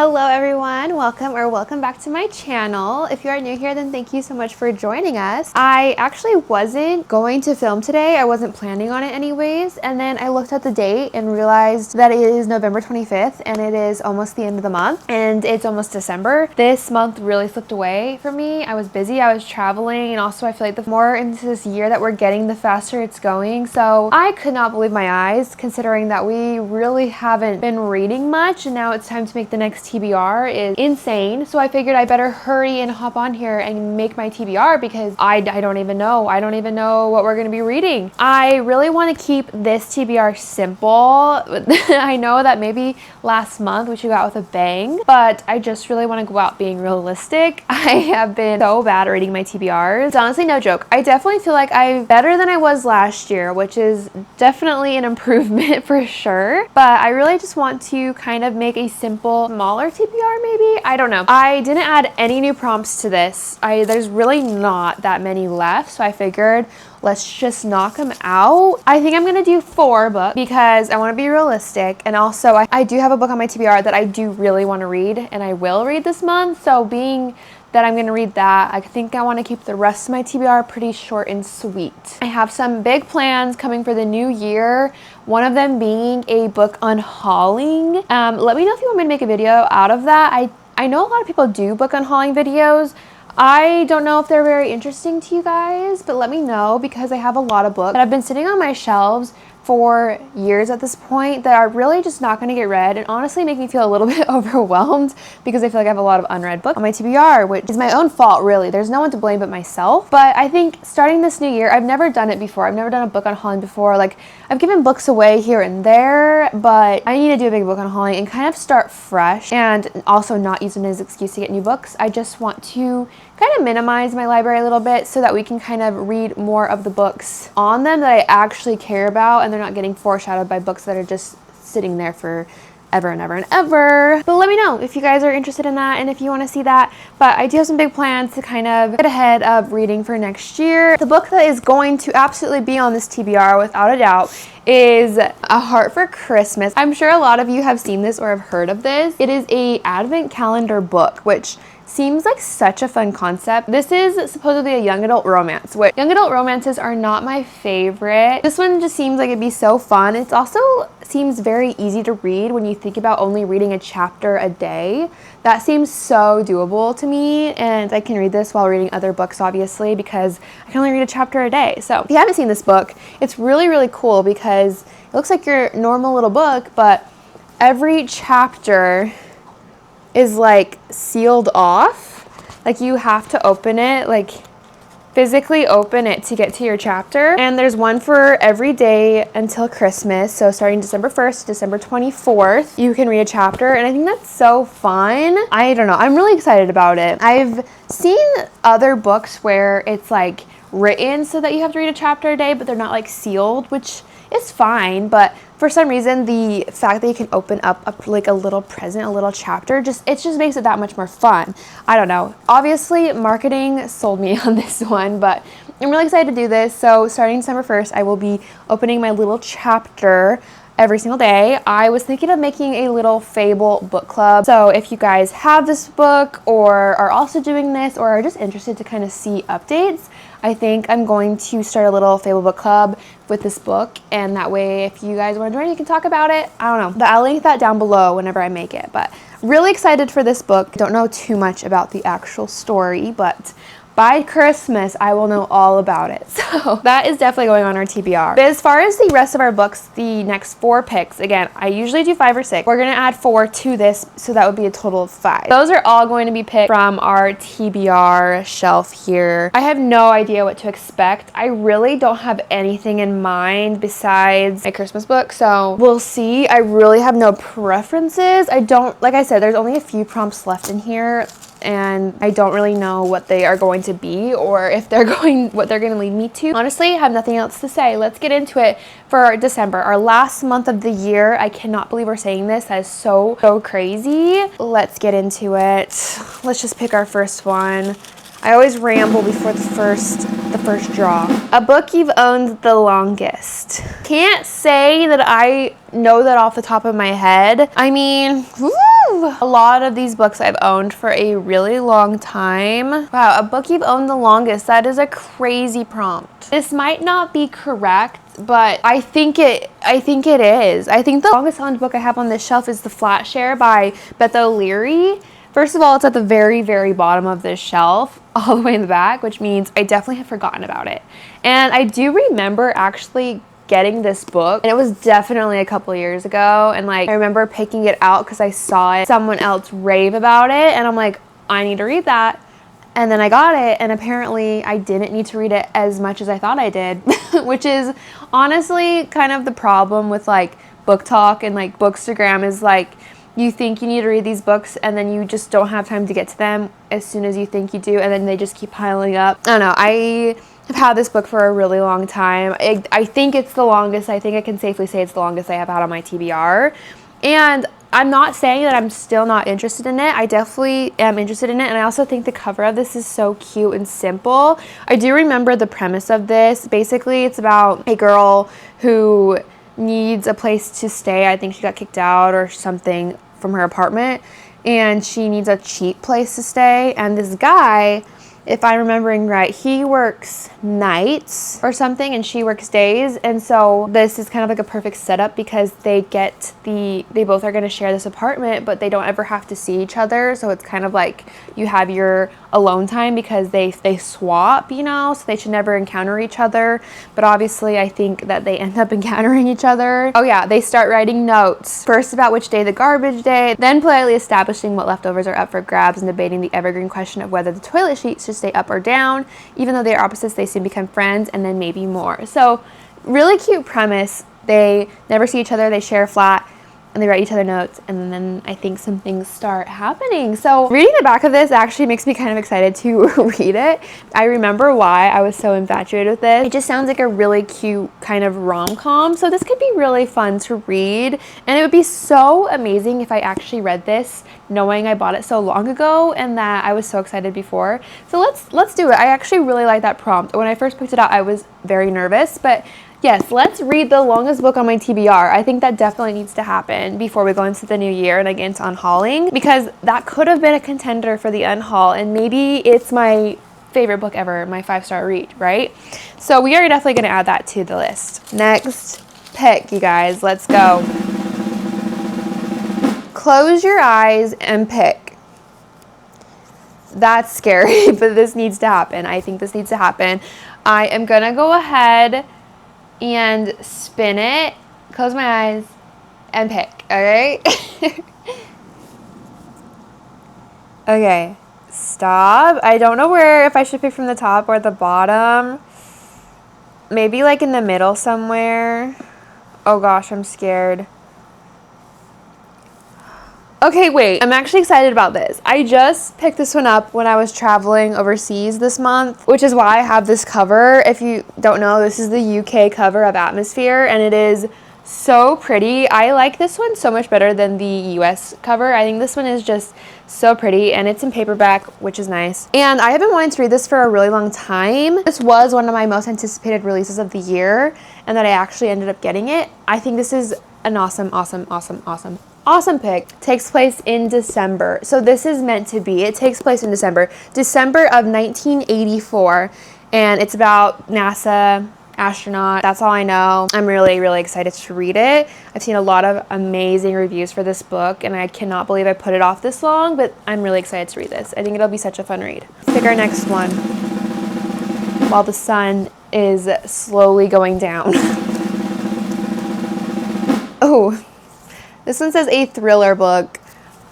Hello everyone, welcome back to my channel. If you are new here, then thank you so much for joining us. I actually wasn't going to film today. I wasn't planning on it anyways. And then I looked at the date and realized that it is November 25th and it is almost the end of the month and it's almost December. This month really slipped away for me. I was busy, I was traveling, and also I feel like the more into this year that we're getting, the faster it's going. So I could not believe my eyes considering that we really haven't been reading much and now it's time to make the next TBR is insane. So I figured I better hurry and hop on here and make my TBR because I don't even know. I don't even know what we're going to be reading. I really want to keep this TBR simple. I know that maybe last month we should go out with a bang, but I just really want to go out being realistic. I have been so bad at reading my TBRs. It's honestly no joke. I definitely feel like I'm better than I was last year, which is definitely an improvement for sure. But I really just want to kind of make a simple, smaller TBR maybe? I don't know. I didn't add any new prompts to this. There's really not that many left, so I figured let's just knock them out. I think I'm gonna do 4 books because I want to be realistic, and also I do have a book on my TBR that I do really want to read and I will read this month. So being that I'm gonna read that, I think I want to keep the rest of my TBR pretty short and sweet. I have some big plans coming for the new year, one of them being a book on hauling. Let me know if you want me to make a video out of that. I know a lot of people do book on hauling videos. I don't know if they're very interesting to you guys, but let me know because I have a lot of books that have been sitting on my shelves for years at this point that are really just not going to get read and honestly make me feel a little bit overwhelmed because I feel like I have a lot of unread books on my TBR, which is my own fault really. There's no one to blame but myself. But I think starting this new year, I've never done it before. I've never done a book on hauling before. Like, I've given books away here and there, but I need to do a big book on hauling and kind of start fresh and also not use it as an excuse to get new books. I just want to kind of minimize my library a little bit so that we can kind of read more of the books on them that I actually care about and they're not getting foreshadowed by books that are just sitting there for ever and ever and ever. But let me know if you guys are interested in that and if you want to see that. But I do have some big plans to kind of get ahead of reading for next year. The book that is going to absolutely be on this TBR without a doubt is A Heart for Christmas. I'm sure a lot of you have seen this or have heard of this. It is a advent calendar book, which seems like such a fun concept. This is supposedly a young adult romance, which young adult romances are not my favorite. This one just seems like it'd be so fun. It also seems very easy to read when you think about only reading a chapter a day. That seems so doable to me, and I can read this while reading other books obviously because I can only read a chapter a day. So if you haven't seen this book, it's really, really cool because it looks like your normal little book, but every chapter is like sealed off. Like you have to open it, like physically open it to get to your chapter. And there's one for every day until Christmas. So starting December 1st to December 24th, you can read a chapter. And I think that's so fun. I don't know, I'm really excited about it. I've seen other books where it's like written so that you have to read a chapter a day, but they're not like sealed, which is fine. But for some reason, the fact that you can open up like a little present, a little chapter, it just makes it that much more fun. I don't know. Obviously, marketing sold me on this one, but I'm really excited to do this. So starting December 1st, I will be opening my little chapter every single day. I was thinking of making a little Fable book club. So if you guys have this book or are also doing this or are just interested to kind of see updates, I think I'm going to start a little Fable book club with this book, and that way if you guys want to join, you can talk about it. I don't know, but I'll link that down below whenever I make it. But really excited for this book. Don't know too much about the actual story, but by Christmas, I will know all about it. So that is definitely going on our TBR. But as far as the rest of our books, the next 4 picks, again, I usually do 5 or 6. We're gonna add 4 to this, so that would be a total of 5. Those are all going to be picked from our TBR shelf here. I have no idea what to expect. I really don't have anything in mind besides a Christmas book, so we'll see. I really have no preferences. Like I said, there's only a few prompts left in here, and I don't really know what they are going to be or if they're what they're going to lead me to. Honestly, I have nothing else to say. Let's get into it for December, our last month of the year. I cannot believe we're saying this. That is so crazy. Let's get into it. Let's just pick our first one. I always ramble before the first draw. A book you've owned the longest. Can't say that I know that off the top of my head. I mean, woo, a lot of these books I've owned for a really long time. Wow, a book you've owned the longest. That is a crazy prompt. This might not be correct, but I think it is. I think the longest owned book I have on this shelf is The Flat Share by Beth O'Leary. First of all, it's at the very, very bottom of this shelf, all the way in the back, which means I definitely have forgotten about it. And I do remember actually getting this book, and it was definitely a couple years ago, and like I remember picking it out because I saw someone else rave about it, and I'm like, I need to read that. And then I got it, and apparently I didn't need to read it as much as I thought I did, which is honestly kind of the problem with like book talk and like Bookstagram, is like you think you need to read these books and then you just don't have time to get to them as soon as you think you do, and then they just keep piling up. I don't know. I have had this book for a really long time. I think it's the longest. I think I can safely say it's the longest I have had on my TBR. And I'm not saying that I'm still not interested in it. I definitely am interested in it, and I also think the cover of this is so cute and simple. I do remember the premise of this. Basically, it's about a girl who needs a place to stay. I think she got kicked out or something from her apartment, and she needs a cheap place to stay. And this guy, if I'm remembering right, he works nights or something and she works days. And so this is kind of like a perfect setup because they both are going to share this apartment, but they don't ever have to see each other. So it's kind of like you have your alone time because they swap, you know, so they should never encounter each other. But obviously I think that they end up encountering each other. Oh yeah, they start writing notes. First about which day the garbage day, then politely establishing what leftovers are up for grabs and debating the evergreen question of whether the toilet sheet should stay up or down. Even though they are opposites, they soon become friends, and then maybe more. So really cute premise. They never see each other, they share a flat, and they write each other notes, and then I think some things start happening. So reading the back of this actually makes me kind of excited to read it. I remember why I was so infatuated with this. It just sounds like a really cute kind of rom-com, so this could be really fun to read, and it would be so amazing if I actually read this knowing I bought it so long ago and that I was so excited before. So let's do it. I actually really like that prompt. When I first picked it out, I was very nervous, but yes, let's read the longest book on my TBR. I think that definitely needs to happen before we go into the new year and I get into unhauling, because that could have been a contender for the unhaul, and maybe it's my favorite book ever, my 5-star read, right? So we are definitely going to add that to the list. Next pick, you guys. Let's go. Close your eyes and pick. That's scary, but this needs to happen. I think this needs to happen. I am going to go ahead and spin it, close my eyes, and pick, okay? Okay, stop. I don't know if I should pick from the top or the bottom. Maybe like in the middle somewhere. Oh gosh, I'm scared. Okay, wait, I'm actually excited about this. I just picked this one up when I was traveling overseas this month, which is why I have this cover. If you don't know, this is the UK cover of Atmosphere, and it is so pretty. I like this one so much better than the US cover. I think this one is just so pretty, and it's in paperback, which is nice. And I have been wanting to read this for a really long time. This was one of my most anticipated releases of the year, and that I actually ended up getting it. I think this is an awesome pick. Takes place in December. So this is meant to be. It takes place in December of 1984, and it's about NASA astronaut. That's all I know. I'm really, really excited to read it. I've seen a lot of amazing reviews for this book, and I cannot believe I put it off this long, but I'm really excited to read this. I think it'll be such a fun read. Let's pick our next one while the sun is slowly going down. Oh, this one says a thriller book.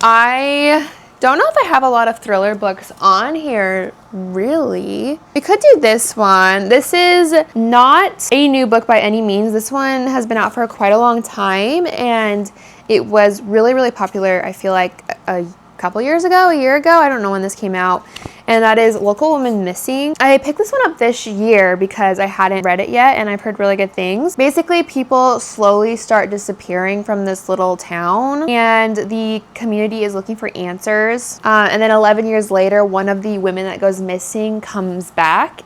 I don't know if I have a lot of thriller books on here, really. We could do this one. This is not a new book by any means. This one has been out for quite a long time, and it was really, really popular, I feel like, a couple years ago, a year ago. I don't know when this came out. And that is Local Woman Missing. I picked this one up this year because I hadn't read it yet and I've heard really good things. Basically, people slowly start disappearing from this little town and the community is looking for answers. And then 11 years later, one of the women that goes missing comes back,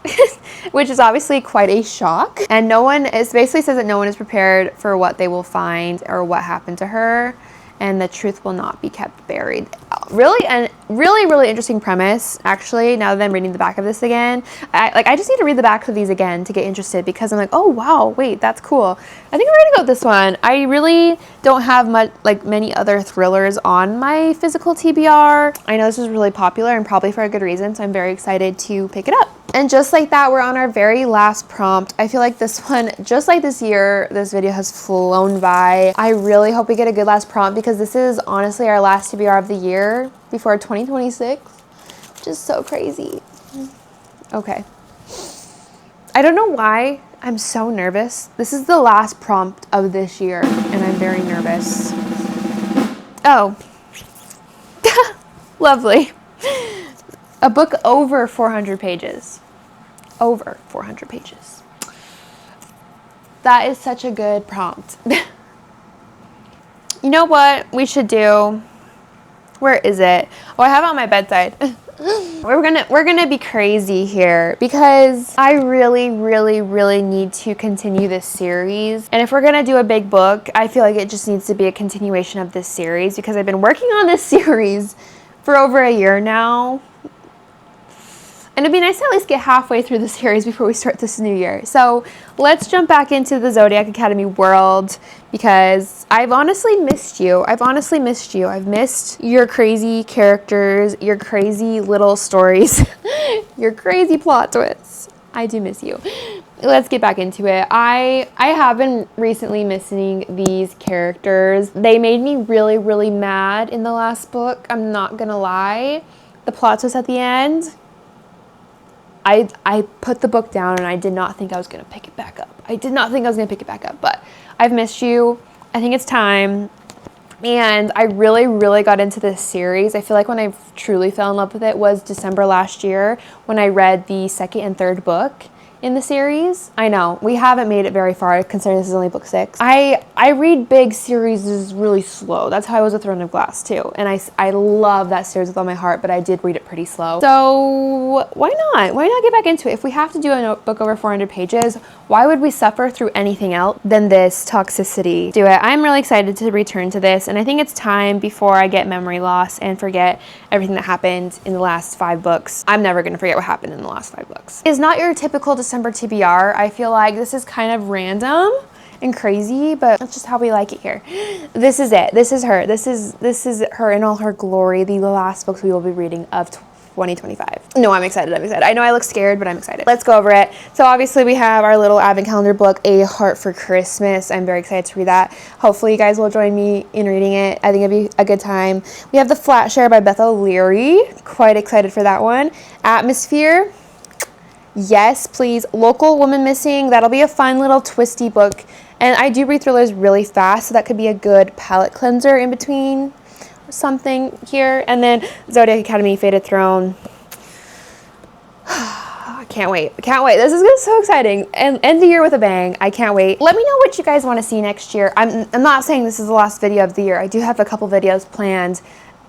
which is obviously quite a shock. And it basically says that no one is prepared for what they will find or what happened to her. And the truth will not be kept buried. Really, and really interesting premise, actually, now that I'm reading the back of this again. I just need to read the back of these again to get interested because I'm like, oh, wow, wait, that's cool. I think I'm ready to go with this one. I really don't have many other thrillers on my physical TBR. I know this is really popular and probably for a good reason, so I'm very excited to pick it up. And just like that, we're on our very last prompt. I feel like this one, just like this year, this video has flown by. I really hope we get a good last prompt because this is honestly our last TBR of the year before 2026, which is so crazy. Okay. I don't know why I'm so nervous. This is the last prompt of this year and I'm very nervous. Oh, lovely. A book over 400 pages. Over 400 pages. That is such a good prompt. You know what we should do? Where is it? Oh, I have it on my bedside. We're gonna be crazy here because I really need to continue this series. And if we're gonna do a big book, I feel like it just needs to be a continuation of this series because I've been working on this series for over a year now. And it'd be nice to at least get halfway through the series before we start this new year. So let's jump back into the Zodiac Academy world because I've honestly missed you. I've missed your crazy characters, your crazy little stories, your crazy plot twists. I do miss you. Let's get back into it. I have been recently missing these characters. They made me really mad in the last book. I'm not gonna lie. The plot twist at the end, I put the book down and I did not think I was going to pick it back up. But I've missed you. I think it's time. And I really got into this series. I feel like when I truly fell in love with it was December last year when I read the second and third book in the series. I know, we haven't made it very far considering this is only book 6. I read big series really slow. That's how I was with Throne of Glass too. And I love that series with all my heart, but I did read it pretty slow. So why not? Why not get back into it? If we have to do a book over 400 pages, why would we suffer through anything else than this toxicity? Do it. I'm really excited to return to this, and I think it's time before I get memory loss and forget everything that happened in the last 5 books. I'm never going to forget what happened in the last 5 books. It's not your typical December TBR. I feel like this is kind of random and crazy, but that's just how we like it here. This is it. This is her. This is her in all her glory. The last books we will be reading of 2025. No, I'm excited. I know I look scared, but I'm excited. Let's go over it. So obviously we have our little advent calendar book, A Heart for Christmas. I'm very excited to read that. Hopefully you guys will join me in reading it. I think it'd be a good time. We have The Flat Share by Beth O'Leary. Quite excited for that one. Atmosphere. Yes, please. Local Woman Missing. That'll be a fun little twisty book. And I do read thrillers really fast, so that could be a good palate cleanser in between something here. And then Zodiac Academy, Fated Throne. I can't wait. This is so exciting. And end the year with a bang. I can't wait. Let me know what you guys want to see next year. I'm not saying this is the last video of the year. I do have a couple videos planned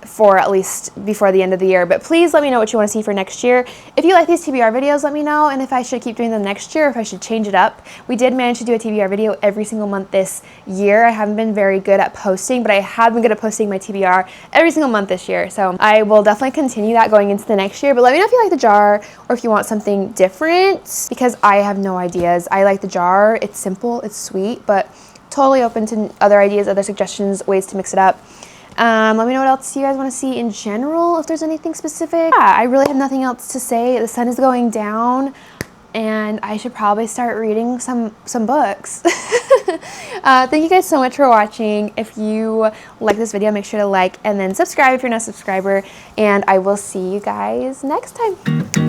for at least before the end of the year, but please let me know what you want to see for next year. If you like these TBR videos, let me know, and if I should keep doing them next year, or if I should change it up. We did manage to do a TBR video every single month this year. I haven't been very good at posting, but I have been good at posting my TBR every single month this year, so I will definitely continue that going into the next year. But let me know if you like the jar or if you want something different, because I have no ideas. I like the jar. It's simple, it's sweet, but totally open to other ideas, other suggestions, ways to mix it up. Let me know what else you guys want to see in general, if there's anything specific. Yeah, I really have nothing else to say. The sun is going down and I should probably start reading some books. Thank you guys so much for watching. If you like this video, make sure to like and then subscribe if you're not a subscriber, and I will see you guys next time.